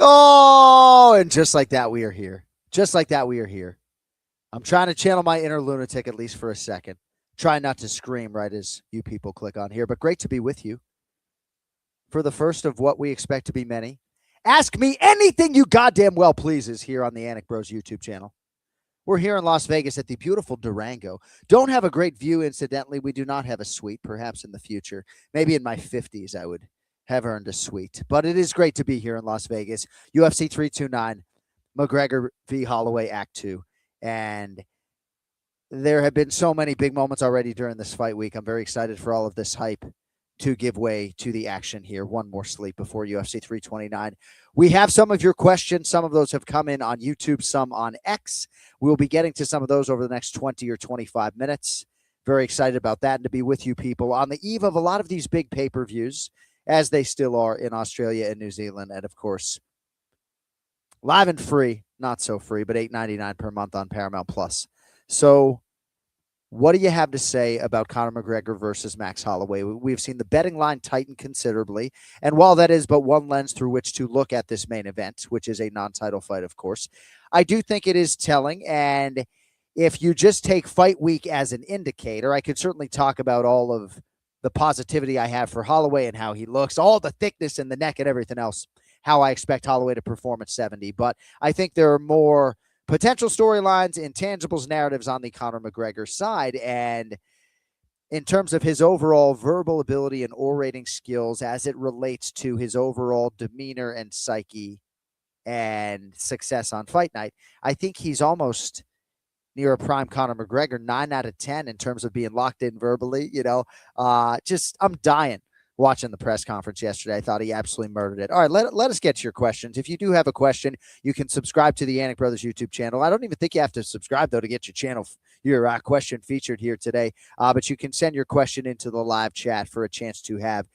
Oh, and just like that, we are here. Just like that, we are here. I'm trying to channel my inner lunatic at least for a second. Try not to scream right as you people click on here, but great to be with you for the first of what we expect to be many. Ask me anything you goddamn well pleases here on the Anik Bros YouTube channel. We're here in Las Vegas at the beautiful Durango. Don't have a great view, incidentally. We do not have a suite, perhaps in the future. Maybe in my 50s, I would have earned a suite. But it is great to be here in Las Vegas. UFC 329, McGregor v. Holloway, Act 2. And there have been so many big moments already during this fight week. I'm very excited for all of this hype to give way to the action here. One more sleep before UFC 329. We have some of your questions. Some of those have come in on YouTube, some on X. We'll be getting to some of those over the next 20 or 25 minutes. Very excited about that and to be with you people on the eve of a lot of these big pay-per-views, as they still are in Australia and New Zealand. And, of course, live and free, not so free, but $8.99 per month on Paramount+. So what do you have to say about Conor McGregor versus Max Holloway? We've seen the betting line tighten considerably. And while that is but one lens through which to look at this main event, which is a non-title fight, of course, I do think it is telling. And if you just take fight week as an indicator, I could certainly talk about all of the positivity I have for Holloway and how he looks, all the thickness in the neck and everything else, how I expect Holloway to perform at 70. But I think there are more potential storylines, intangibles, narratives on the Conor McGregor side. And in terms of his overall verbal ability and orating skills as it relates to his overall demeanor and psyche and success on fight night, I think he's almost near a prime Conor McGregor, 9 out of 10 in terms of being locked in verbally. I'm dying watching the press conference yesterday. I thought he absolutely murdered it. All right, let us get to your questions. If you do have a question, you can subscribe to the Anik Brothers YouTube channel. I don't even think you have to subscribe, though, to get your question featured here today. But you can send your question into the live chat for a chance to have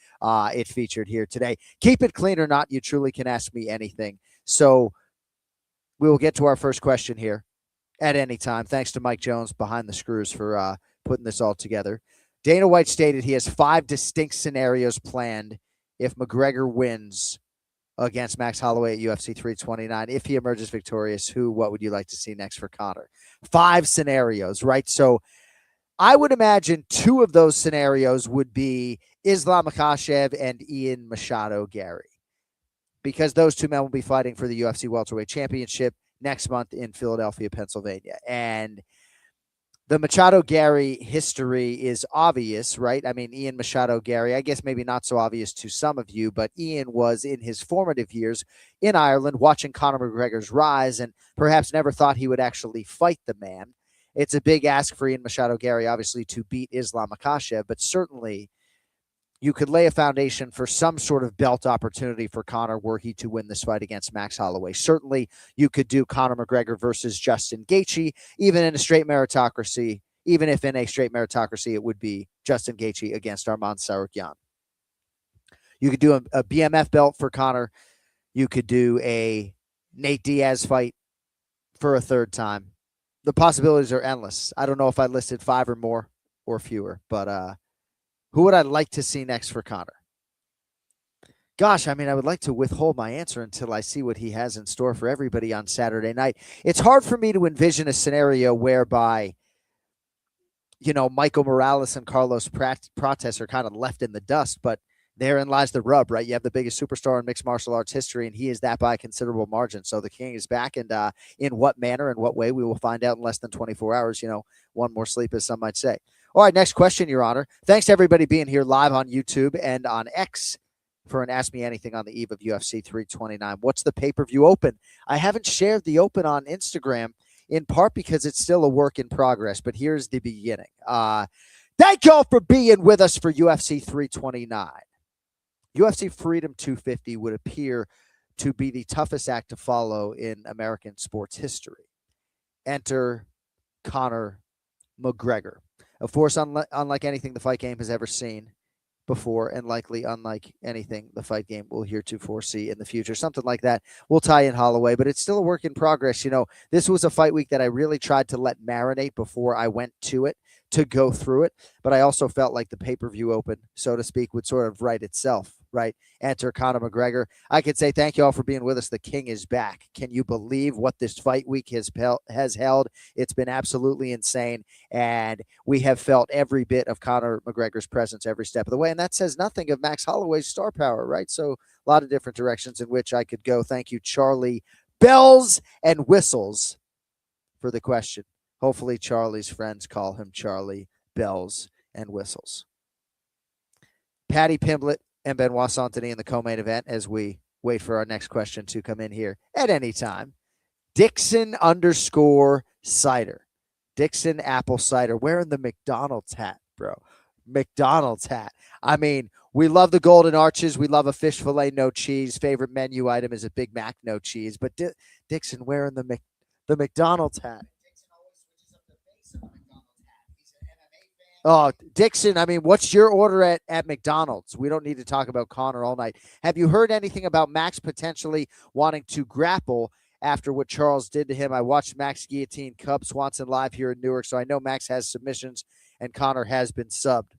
it featured here today. Keep it clean or not, you truly can ask me anything. So we will get to our first question here at any time. Thanks to Mike Jones behind the screws for putting this all together. Dana White stated he has 5 distinct scenarios planned if McGregor wins against Max Holloway at UFC 329. If he emerges victorious, what would you like to see next for Conor? 5 scenarios, right? So I would imagine 2 of those scenarios would be Islam Makhachev and Ian Machado Gary, because those 2 men will be fighting for the UFC Welterweight Championship next month in Philadelphia, Pennsylvania. And the Machado-Gary history is obvious, right? I mean, Ian Machado-Gary, I guess maybe not so obvious to some of you, but Ian was in his formative years in Ireland watching Conor McGregor's rise and perhaps never thought he would actually fight the man. It's a big ask for Ian Machado-Gary, obviously, to beat Islam Makhachev, but certainly you could lay a foundation for some sort of belt opportunity for Conor were he to win this fight against Max Holloway. Certainly, you could do Conor McGregor versus Justin Gaethje, even in a straight meritocracy. Even if in a straight meritocracy, it would be Justin Gaethje against Arman Tsarukyan. You could do a BMF belt for Conor. You could do a Nate Diaz fight for a third time. The possibilities are endless. I don't know if I listed 5 or more or fewer, but who would I like to see next for Conor? Gosh, I mean, I would like to withhold my answer until I see what he has in store for everybody on Saturday night. It's hard for me to envision a scenario whereby, Michael Morales and Carlos Prates are kind of left in the dust, but therein lies the rub, right? You have the biggest superstar in mixed martial arts history, and he is that by a considerable margin. So the king is back, and in what manner and what way, we will find out in less than 24 hours. One more sleep, as some might say. All right, next question, Your Honor. Thanks to everybody being here live on YouTube and on X for an Ask Me Anything on the eve of UFC 329. What's the pay-per-view open? I haven't shared the open on Instagram, in part because it's still a work in progress, but here's the beginning. Thank y'all for being with us for UFC 329. UFC Freedom 250 would appear to be the toughest act to follow in American sports history. Enter Conor McGregor. Of course, unlike anything the fight game has ever seen before, and likely unlike anything the fight game will heretofore see in the future. Something like that. We'll tie in Holloway, but it's still a work in progress. This was a fight week that I really tried to let marinate before I went to it, to go through it, but I also felt like the pay-per-view open, so to speak, would sort of write itself right? Enter Conor McGregor. I could say thank you all for being with us. The king is back. Can you believe what this fight week has held? It's been absolutely insane, and we have felt every bit of Conor McGregor's presence every step of the way, and that says nothing of Max Holloway's star power, right? So a lot of different directions in which I could go. Thank you, Charlie Bells and Whistles, for the question. Hopefully Charlie's friends call him Charlie Bells and Whistles. Patty Pimblett and Benoit Saint-Denis in the co-main event as we wait for our next question to come in here at any time. Dixon_cider. Dixon apple cider. Wearing the McDonald's hat, bro. McDonald's hat. I mean, we love the Golden Arches. We love a fish fillet, no cheese. Favorite menu item is a Big Mac, no cheese. But Dixon wearing the McDonald's hat. Oh, Dixon, I mean, what's your order at McDonald's? We don't need to talk about Conor all night. Have you heard anything about Max potentially wanting to grapple after what Charles did to him? I watched Max guillotine Cub Swanson live here in Newark, so I know Max has submissions and Conor has been subbed.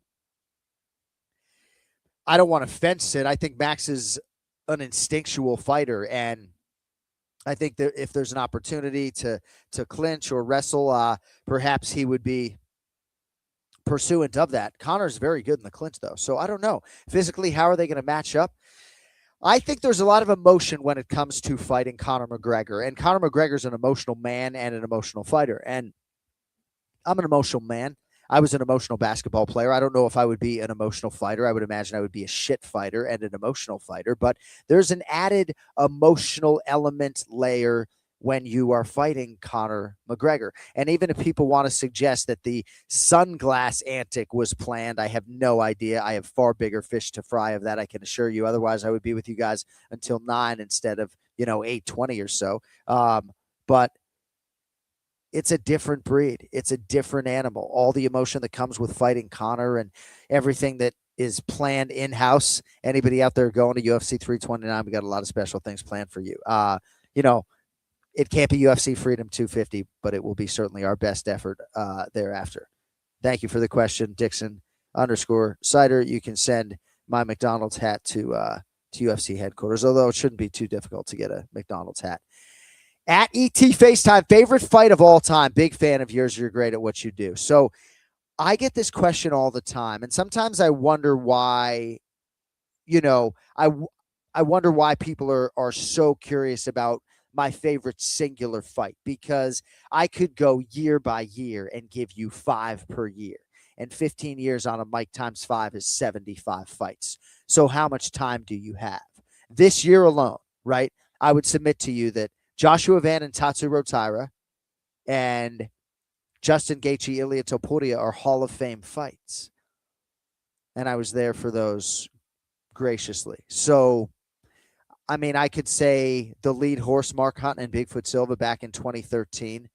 I don't want to fence it. I think Max is an instinctual fighter, and I think that if there's an opportunity to clinch or wrestle, perhaps he would be pursuant of that. Conor's very good in the clinch, though. So I don't know. Physically, how are they going to match up? I think there's a lot of emotion when it comes to fighting Conor McGregor. And Conor McGregor's an emotional man and an emotional fighter. And I'm an emotional man. I was an emotional basketball player. I don't know if I would be an emotional fighter. I would imagine I would be a shit fighter and an emotional fighter. But there's an added emotional element layer when you are fighting Conor McGregor. And even if people want to suggest that the sunglass antic was planned, I have no idea. I have far bigger fish to fry of that, I can assure you. Otherwise, I would be with you guys until 9 instead of, 8:20 or so. But it's a different breed. It's a different animal. All the emotion that comes with fighting Conor and everything that is planned in-house. Anybody out there going to UFC 329, we got a lot of special things planned for you. It can't be UFC Freedom 250, but it will be certainly our best effort thereafter. Thank you for the question, Dixon_cider. You can send my McDonald's hat to UFC headquarters, although it shouldn't be too difficult to get a McDonald's hat. At ET FaceTime, favorite fight of all time. Big fan of yours. You're great at what you do. So I get this question all the time, and sometimes I wonder why, I wonder why people are so curious about my favorite singular fight, because I could go year by year and give you 5 per year. And 15 years on a mic times 5 is 75 fights. So how much time do you have? This year alone, right? I would submit to you that Joshua Van and Tatsuro Taira and Justin Gaethje, Ilia Topuria are Hall of Fame fights. And I was there for those graciously. So I mean, I could say the lead horse, Mark Hunt and Bigfoot Silva back in 2013,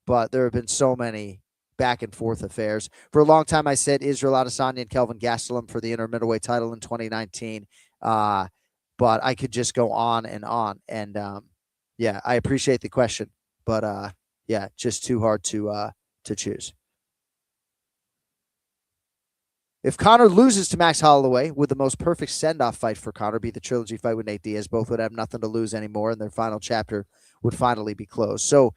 but there have been so many back and forth affairs. For a long time, I said Israel Adesanya and Kelvin Gastelum for the inner middleweight title in 2019. But I could just go on and on. And I appreciate the question, but just too hard to choose. If Conor loses to Max Holloway, would the most perfect send-off fight for Conor be the trilogy fight with Nate Diaz? Both would have nothing to lose anymore, and their final chapter would finally be closed. So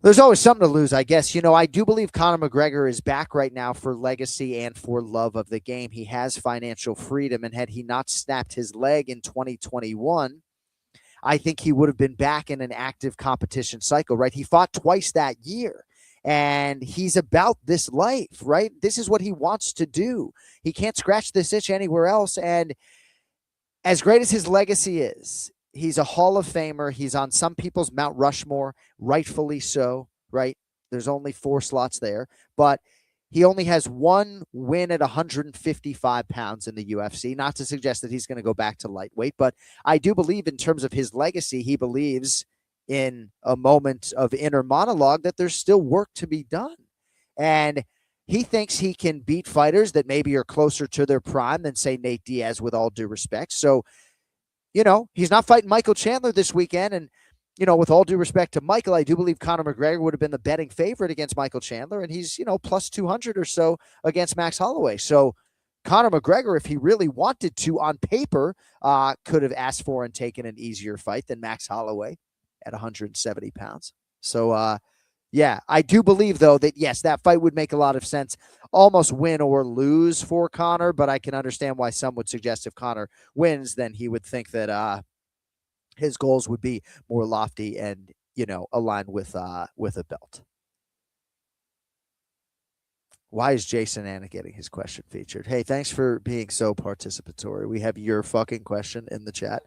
there's always something to lose, I guess. I do believe Conor McGregor is back right now for legacy and for love of the game. He has financial freedom, and had he not snapped his leg in 2021, I think he would have been back in an active competition cycle, right? He fought twice that year. And he's about this life, right? This is what he wants to do. He can't scratch this itch anywhere else. And as great as his legacy is, he's a Hall of Famer. He's on some people's Mount Rushmore, rightfully so, right? There's only 4 slots there. But he only has 1 win at 155 pounds in the UFC. Not to suggest that he's going to go back to lightweight, but I do believe in terms of his legacy, he believes in a moment of inner monologue that there's still work to be done. And he thinks he can beat fighters that maybe are closer to their prime than, say, Nate Diaz, with all due respect. So, he's not fighting Michael Chandler this weekend. And, with all due respect to Michael, I do believe Conor McGregor would have been the betting favorite against Michael Chandler. And he's, plus 200 or so against Max Holloway. So Conor McGregor, if he really wanted to on paper, could have asked for and taken an easier fight than Max Holloway at 170 pounds. So, yeah, I do believe, though, that, yes, that fight would make a lot of sense, almost win or lose for Conor, but I can understand why some would suggest if Conor wins, then he would think that his goals would be more lofty and, aligned with a belt. Why is Jason Anik getting his question featured? Hey, thanks for being so participatory. We have your fucking question in the chat.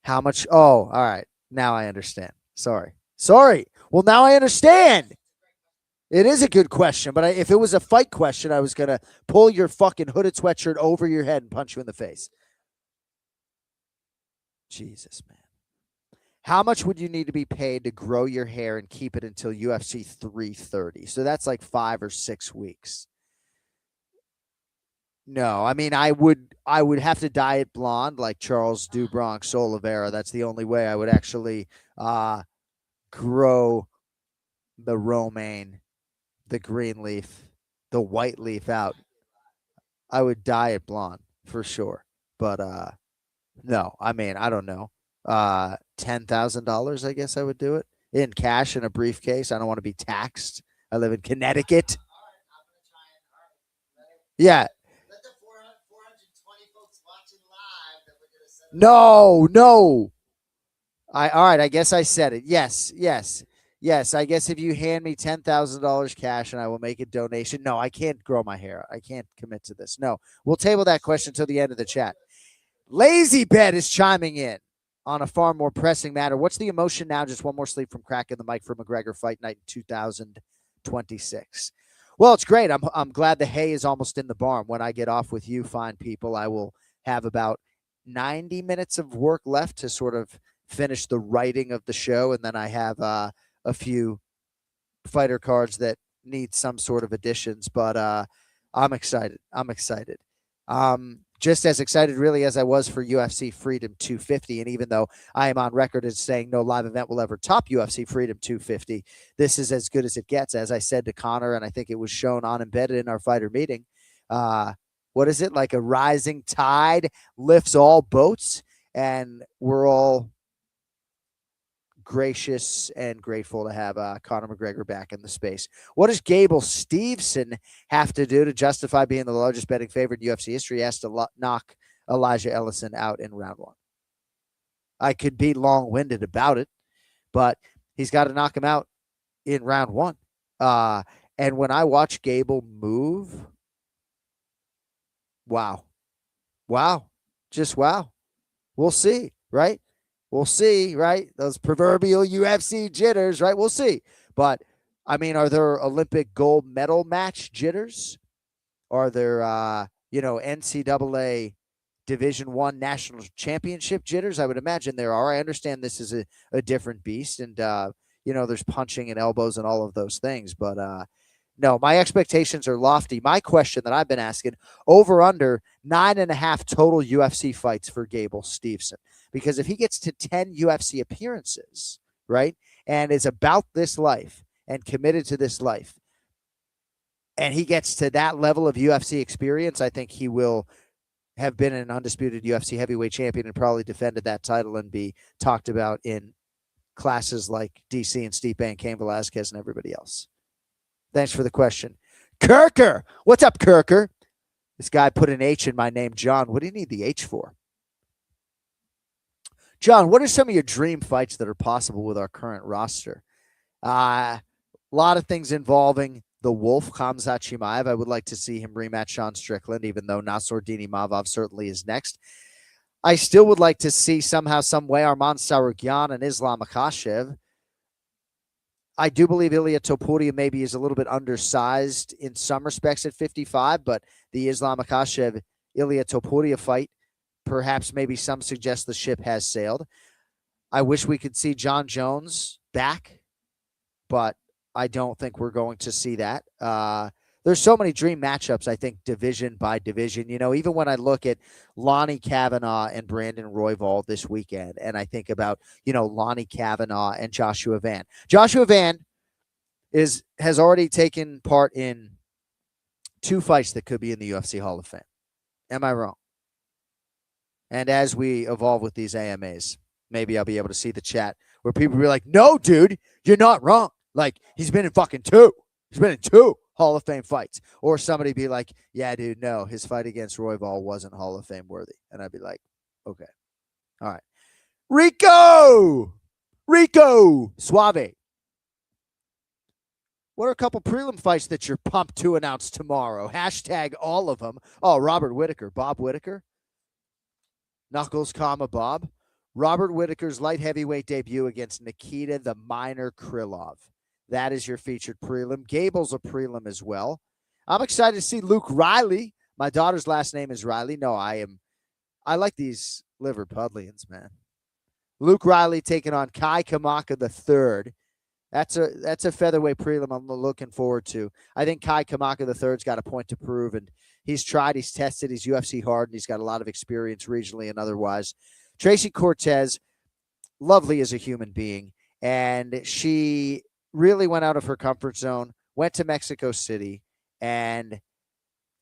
How much? Oh, all right. Now I understand. Sorry. Well, now I understand. It is a good question, but if it was a fight question, I was going to pull your fucking hooded sweatshirt over your head and punch you in the face. Jesus, man. How much would you need to be paid to grow your hair and keep it until UFC 330? So that's like 5 or 6 weeks. No, I mean, I would have to dye it blonde like Charles do Bronx Oliveira. That's the only way I would actually grow the romaine, the green leaf, the white leaf out. I would dye it blonde for sure. But no, I mean, I don't know. $10,000, I guess I would do it in cash in a briefcase. I don't want to be taxed. I live in Connecticut. Yeah. No. All right. I guess I said it. Yes. I guess if you hand me $10,000 cash and I will make a donation. No, I can't grow my hair. I can't commit to this. No, we'll table that question until the end of the chat. Lazy Bet is chiming in on a far more pressing matter. What's the emotion now? Just one more sleep from cracking the mic for McGregor Fight Night in 2026. Well, it's great. I'm glad the hay is almost in the barn. When I get off with you fine people, I will have about 90 minutes of work left to sort of finish the writing of the show, and then I have a few fighter cards that need some sort of additions, but I'm excited. Just as excited really as I was for UFC Freedom 250. And even though I am on record as saying no live event will ever top UFC Freedom 250, this is as good as it gets. As I said to Conor, and I think it was shown on embedded in our fighter meeting, what is it? Like a rising tide lifts all boats, and we're all gracious and grateful to have Conor McGregor back in the space. What does Gable Steveson have to do to justify being the largest betting favorite in UFC history? He has to knock Elijah Ellison out in round 1. I could be long-winded about it, but he's got to knock him out in round 1. And when I watch Gable move, wow. Just wow. We'll see, right? We'll see, right? Those proverbial UFC jitters, right? We'll see. But, I mean, are there Olympic gold medal match jitters? Are there, NCAA Division I national championship jitters? I would imagine there are. I understand this is a different beast, and, there's punching and elbows and all of those things. But, no, my expectations are lofty. My question that I've been asking, over under 9.5 total UFC fights for Gable Steveson. Because if he gets to 10 UFC appearances, right, and is about this life and committed to this life, and he gets to that level of UFC experience, I think he will have been an undisputed UFC heavyweight champion and probably defended that title and be talked about in classes like DC and Stipe and Cain Velasquez and everybody else. Thanks for the question. Kirker. What's up, Kirker? This guy put an H in my name, John. What do you need the H for? John, what are some of your dream fights that are possible with our current roster? A lot of things involving the Wolf, Khamzat Chimaev. I would like to see him rematch Sean Strickland, even though Nassourdini Mavov certainly is next. I still would like to see somehow, some way, Arman Tsarukyan and Islam Makhachev. I do believe Ilia Topuria maybe is a little bit undersized in some respects at 55, but the Islam Makhachev Ilia Topuria fight, perhaps maybe some suggest the ship has sailed. I wish we could see John Jones back, but I don't think we're going to see that. There's so many dream matchups, I think, division by division. Even when I look at Lonnie Kavanaugh and Brandon Royval this weekend, and I think about, Lonnie Kavanaugh and Joshua Van. Joshua Van has already taken part in 2 fights that could be in the UFC Hall of Fame. Am I wrong? And as we evolve with these AMAs, maybe I'll be able to see the chat where people be like, no, dude, you're not wrong. Like, he's been in fucking 2. He's been in 2 Hall of Fame fights. Or somebody be like, yeah, dude, no, his fight against Royval wasn't Hall of Fame worthy. And I'd be like, okay. All right. Rico Suave. What are a couple prelim fights that you're pumped to announce tomorrow? Hashtag all of them. Oh, Robert Whittaker. Bob Whittaker. Knuckles, Bob. Robert Whittaker's light heavyweight debut against Nikita the Miner Krylov. That is your featured prelim. Gable's a prelim as well. I'm excited to see Luke Riley. My daughter's last name is Riley. No, I like these Liverpudlians, man. Luke Riley taking on Kai Kamaka III. That's a featherweight prelim I'm looking forward to. I think Kai Kamaka III's got a point to prove, and he's tried, he's tested, he's UFC hard, and he's got a lot of experience regionally and otherwise. Tracy Cortez, lovely as a human being, and she really went out of her comfort zone, went to Mexico City, and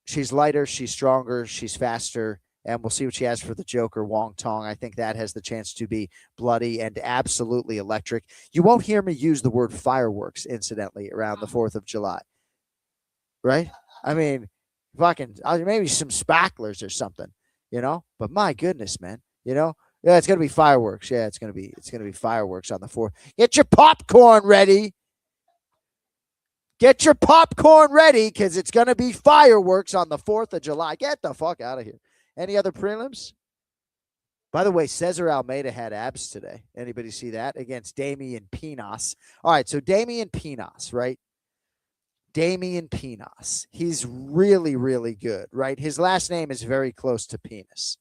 she's lighter, she's stronger, she's faster, and we'll see what she has for the Joker, Wong Tong. I think that has the chance to be bloody and absolutely electric. You won't hear me use the word fireworks, incidentally, around the 4th of July. Right? I mean, fucking, maybe some sparklers or something, you know? But my goodness, man, you know? Yeah, it's going to be fireworks. Yeah, it's going to be fireworks on the 4th. Get your popcorn ready. Get your popcorn ready because it's going to be fireworks on the 4th of July. Get the fuck out of here. Any other prelims? By the way, Cesar Almeida had abs today. Anybody see that? Against Damian Pinas. All right, so Damian Pinas, right? Damian Pinas. He's really, really good, right? His last name is very close to penis,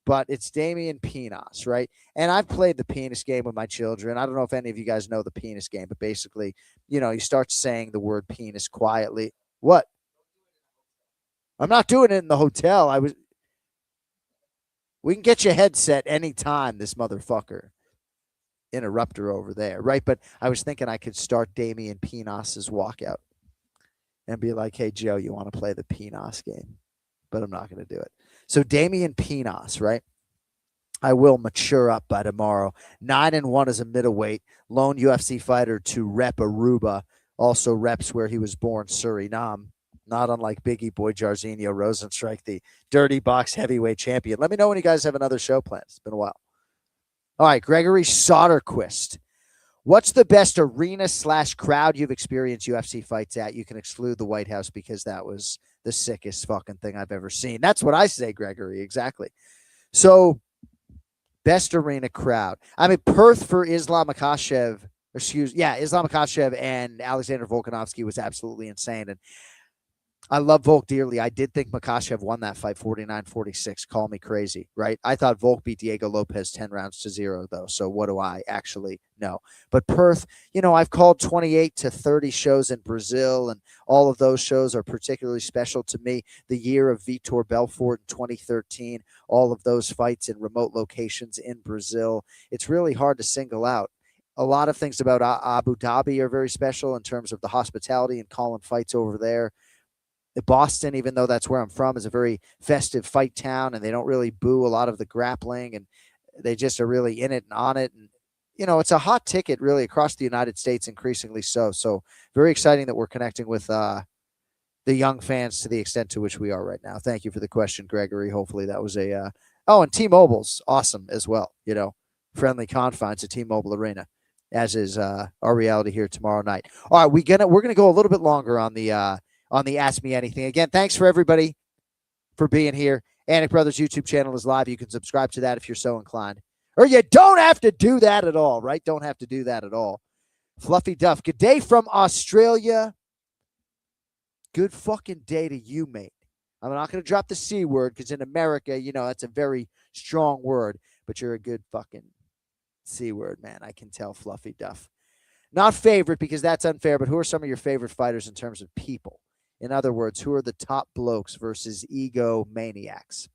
but it's Damian Pinas, right? And I've played the penis game with my children. I don't know if any of you guys know the penis game, but basically, you know, you start saying the word penis quietly. What? I'm not doing it in the hotel. We can get you a headset anytime, this motherfucker. Interrupter over there, right? But I was thinking I could start Damian Pinas' walkout and be like, hey, Joe, you want to play the Pinas game? But I'm not going to do it. So Damian Pinas, right? I will mature up by tomorrow. 9-1 as a middleweight, lone UFC fighter to rep Aruba, also reps where he was born, Suriname. Not unlike Biggie Boy Jairzinho Rosenstrike, the Dirty Box heavyweight champion. Let me know when you guys have another show planned. It's been a while. All right, Gregory Soderquist. What's the best arena/crowd you've experienced UFC fights at? You can exclude the White House because that was the sickest fucking thing I've ever seen. That's what I say, Gregory. Exactly. So, best arena crowd. I mean, Perth for Islam Makhachev. Islam Makhachev and Alexander Volkanovski was absolutely insane. And I love Volk dearly. I did think Makhachev won that fight 49-46. Call me crazy, right? I thought Volk beat Diego Lopez 10 rounds to 0, though. So what do I actually know? But Perth, you know, I've called 28 to 30 shows in Brazil, and all of those shows are particularly special to me. The year of Vitor Belfort in 2013, all of those fights in remote locations in Brazil. It's really hard to single out. A lot of things about Abu Dhabi are very special in terms of the hospitality and calling fights over there. Boston, even though that's where I'm from, is a very festive fight town, and they don't really boo a lot of the grappling, and they just are really in it and on it. And, you know, it's a hot ticket really across the United States, increasingly so. So very exciting that we're connecting with the young fans to the extent to which we are right now. Thank you for the question, Gregory. Hopefully that was a and T-Mobile's awesome as well. You know, friendly confines at T-Mobile Arena, as is our reality here tomorrow night. All right, we're gonna go a little bit longer on the Ask Me Anything. Again, thanks for everybody for being here. Anik Brothers YouTube channel is live. You can subscribe to that if you're so inclined. Or you don't have to do that at all, right? Don't have to do that at all. Fluffy Duff, good day from Australia. Good fucking day to you, mate. I'm not going to drop the C word because in America, you know, that's a very strong word. But you're a good fucking C word, man. I can tell, Fluffy Duff. Not favorite because that's unfair, but who are some of your favorite fighters in terms of people? In other words, who are the top blokes versus ego maniacs?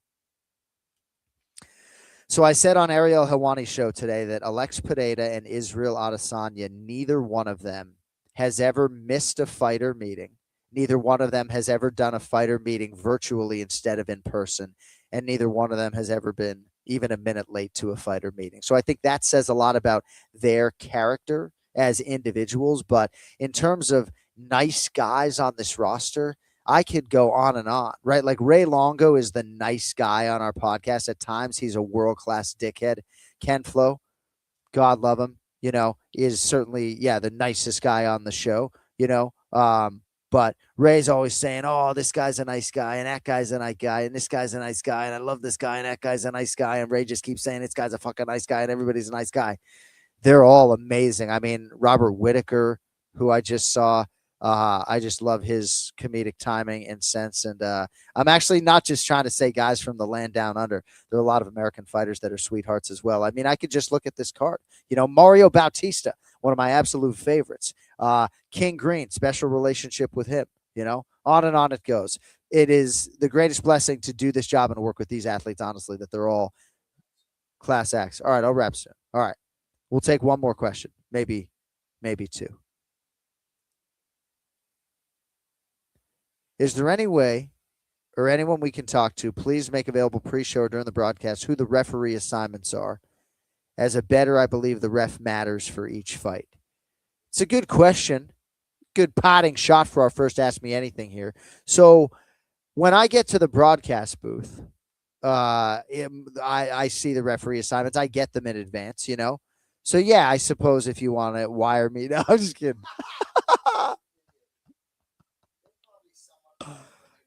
So I said on Ariel Helwani's show today that Alex Pineda and Israel Adesanya, neither one of them has ever missed a fighter meeting Neither one of them has ever done a fighter meeting virtually instead of in person. And neither one of them has ever been even a minute late to a fighter meeting. So I think that says a lot about their character as individuals. But in terms of nice guys on this roster, I could go on and on, right? Like Ray Longo is the nice guy on our podcast. At times, he's a world-class dickhead. Ken Flo, God love him, is certainly, the nicest guy on the show, but Ray's always saying, oh, this guy's a nice guy, and that guy's a nice guy, and this guy's a nice guy, and I love this guy, and that guy's a nice guy. And Ray just keeps saying, this guy's a fucking nice guy, and everybody's a nice guy. They're all amazing. I mean, Robert Whitaker, who I just saw, I just love his comedic timing and sense. And I'm actually not just trying to say guys from the land down under. There are a lot of American fighters that are sweethearts as well. I mean, I could just look at this card. Mario Bautista, one of my absolute favorites. King Green, special relationship with him. On and on it goes. It is the greatest blessing to do this job and work with these athletes, honestly, that they're all class acts. All right, I'll wrap soon. All right. We'll take one more question, maybe two. Is there any way or anyone we can talk to, please make available pre-show or during the broadcast who the referee assignments are? As a bettor, I believe the ref matters for each fight. It's a good question. Good potting shot for our first Ask Me Anything here. So when I get to the broadcast booth, I see the referee assignments. I get them in advance, So, I suppose if you want to wire me. No, I'm just kidding.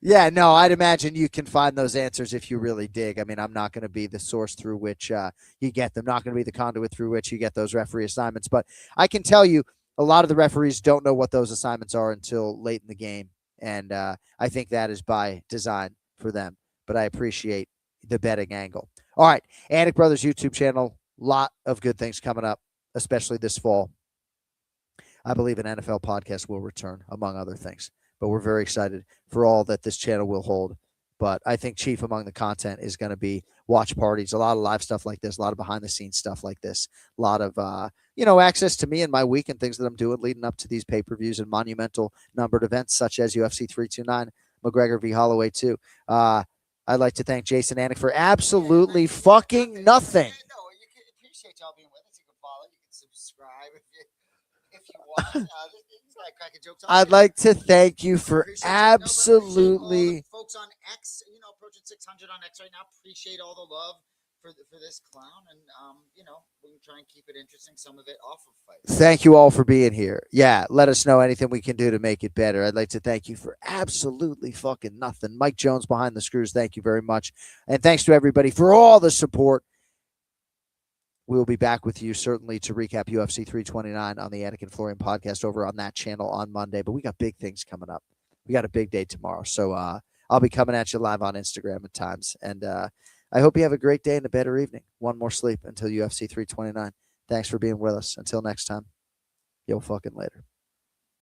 Yeah, no, I'd imagine you can find those answers if you really dig. I mean, I'm not going to be the source through which you get them, not going to be the conduit through which you get those referee assignments. But I can tell you a lot of the referees don't know what those assignments are until late in the game. And I think that is by design for them. But I appreciate the betting angle. All right, Anik Brothers YouTube channel, lot of good things coming up, especially this fall. I believe an NFL podcast will return, among other things. But we're very excited for all that this channel will hold. But I think chief among the content is going to be watch parties, a lot of live stuff like this, a lot of behind-the-scenes stuff like this, a lot of, access to me and my week and things that I'm doing leading up to these pay-per-views and monumental numbered events such as UFC 329, McGregor v. Holloway 2. I'd like to thank Jason Anik for absolutely fucking nothing. No, you can appreciate y'all being with us. You can follow, you can subscribe if you want. I'd like to thank you for absolutely. Folks on X, approaching 600 on X right now. Appreciate all the love for this clown, and we can try and keep it interesting. Some of it off of fights. Thank you all for being here. Yeah, let us know anything we can do to make it better. I'd like to thank you for absolutely fucking nothing. Mike Jones behind the screws. Thank you very much, and thanks to everybody for all the support. We'll be back with you certainly to recap UFC 329 on the Anik and Florian podcast over on that channel on Monday. But we got big things coming up. We got a big day tomorrow. So I'll be coming at you live on Instagram at times. And I hope you have a great day and a better evening. One more sleep until UFC 329. Thanks for being with us. Until next time, yo fucking later.